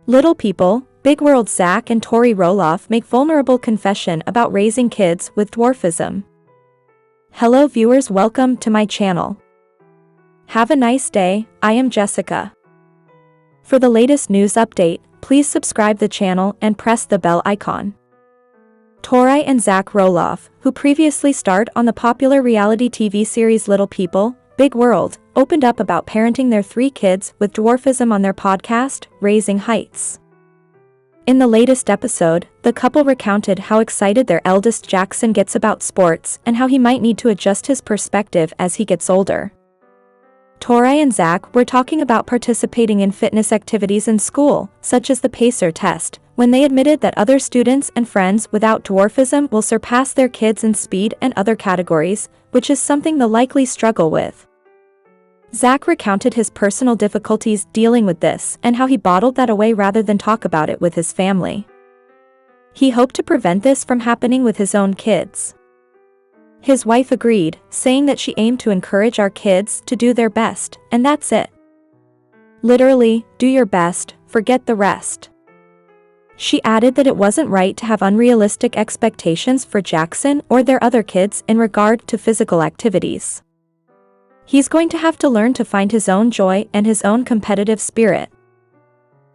Little People, Big World. Zach and Tori Roloff make vulnerable confession about raising kids with dwarfism. Hello viewers, welcome to my channel. Have a nice day. I am Jessica. For the latest news update, please subscribe the channel and press the bell icon. Tori and Zach Roloff, who previously starred on the popular reality TV series Little People, Big World, opened up about parenting their 3 kids with dwarfism on their podcast, Raising Heights. In the latest episode, the couple recounted how excited their eldest Jackson gets about sports and how he might need to adjust his perspective as he gets older. Tori and Zach were talking about participating in fitness activities in school, such as the pacer test, when they admitted that other students and friends without dwarfism will surpass their kids in speed and other categories, which is something they'll likely struggle with. Zach recounted his personal difficulties dealing with this and how he bottled that away rather than talk about it with his family. He hoped to prevent this from happening with his own kids. His wife agreed, saying that she aimed to encourage our kids to do their best, and that's it. Literally, do your best, forget the rest. She added that it wasn't right to have unrealistic expectations for Jackson or their other kids in regard to physical activities. He's going to have to learn to find his own joy and his own competitive spirit.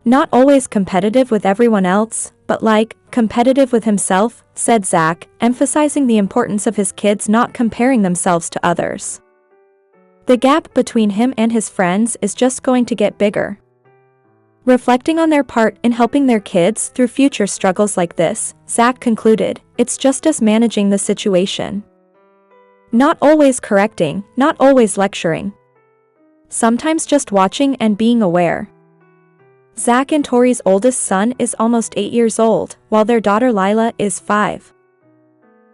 Not always competitive with everyone else, but competitive with himself, said Zach, emphasizing the importance of his kids not comparing themselves to others. The gap between him and his friends is just going to get bigger. Reflecting on their part in helping their kids through future struggles like this, Zach concluded, "It's just us managing the situation. Not always correcting, not always lecturing. Sometimes just watching and being aware." Zach and Tori's oldest son is almost 8 years old, while their daughter Lila is 5.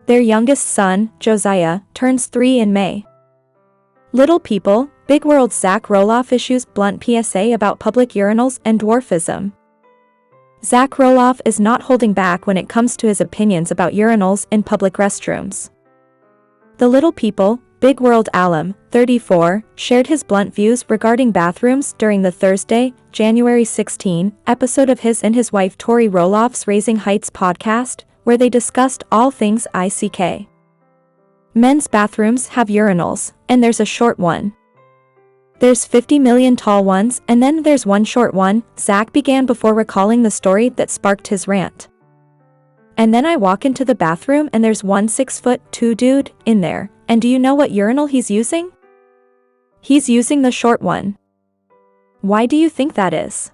Their youngest son, Josiah, turns 3 in May. Little People, Big World. Zach Roloff issues blunt PSA about public urinals and dwarfism. Zach Roloff is not holding back when it comes to his opinions about urinals in public restrooms. The Little People, Big World alum, 34, shared his blunt views regarding bathrooms during the Thursday, January 16, episode of his and his wife Tori Roloff's Raising Heights podcast, where they discussed all things ICK. Men's bathrooms have urinals, and there's a short one. There's 50 million tall ones, and then there's one short one, Zach began before recalling the story that sparked his rant. And then I walk into the bathroom and there's one 6'2" dude in there, and do you know what urinal he's using? He's using the short one. Why do you think that is?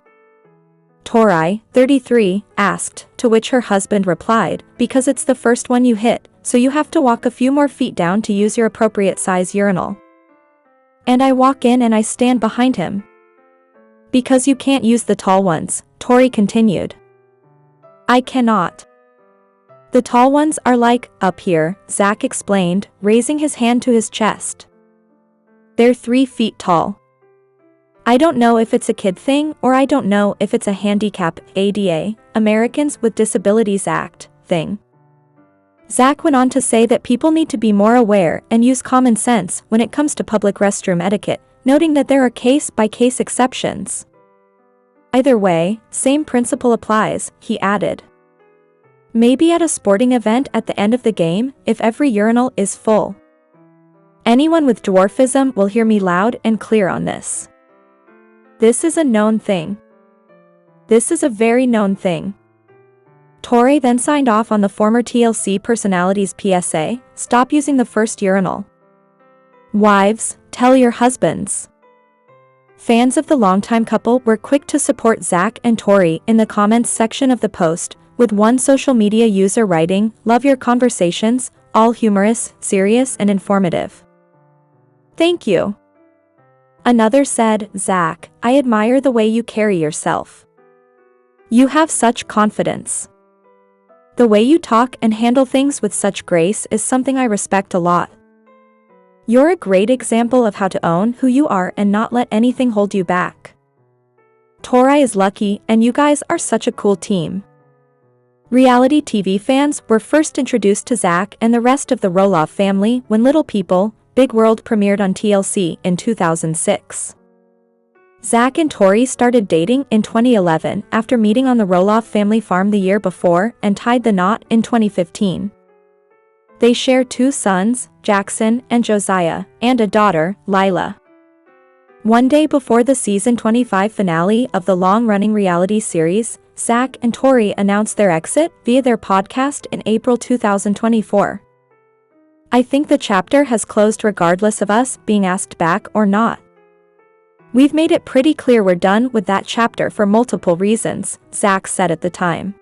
Tori, 33, asked, to which her husband replied, "Because it's the first one you hit, so you have to walk a few more feet down to use your appropriate size urinal." And I walk in and I stand behind him. "Because you can't use the tall ones," Tori continued. "I cannot. The tall ones are up here," Zach explained, raising his hand to his chest. "They're 3 feet tall. I don't know if it's a kid thing or I don't know if it's a handicap ADA, Americans with Disabilities Act, thing." Zach went on to say that people need to be more aware and use common sense when it comes to public restroom etiquette, noting that there are case-by-case exceptions. "Either way, same principle applies," he added. "Maybe at a sporting event at the end of the game, if every urinal is full. Anyone with dwarfism will hear me loud and clear on this. This is a known thing. This is a very known thing." Tori then signed off on the former TLC personality's PSA, "Stop using the first urinal. Wives, tell your husbands." Fans of the longtime couple were quick to support Zach and Tori in the comments section of the post, with one social media user writing, "Love your conversations, all humorous, serious and informative. Thank you." Another said, "Zach, I admire the way you carry yourself. You have such confidence. The way you talk and handle things with such grace is something I respect a lot. You're a great example of how to own who you are and not let anything hold you back. Tori is lucky and you guys are such a cool team." Reality TV fans were first introduced to Zach and the rest of the Roloff family when Little People, Big World premiered on TLC in 2006. Zach and Tori started dating in 2011 after meeting on the Roloff family farm the year before and tied the knot in 2015. They share 2 sons, Jackson and Josiah, and a daughter, Lila. One day before the season 25 finale of the long-running reality series, Zach and Tori announced their exit via their podcast in April 2024. I think the chapter has closed regardless of us being asked back or not. We've made it pretty clear we're done with that chapter for multiple reasons, Zach said at the time.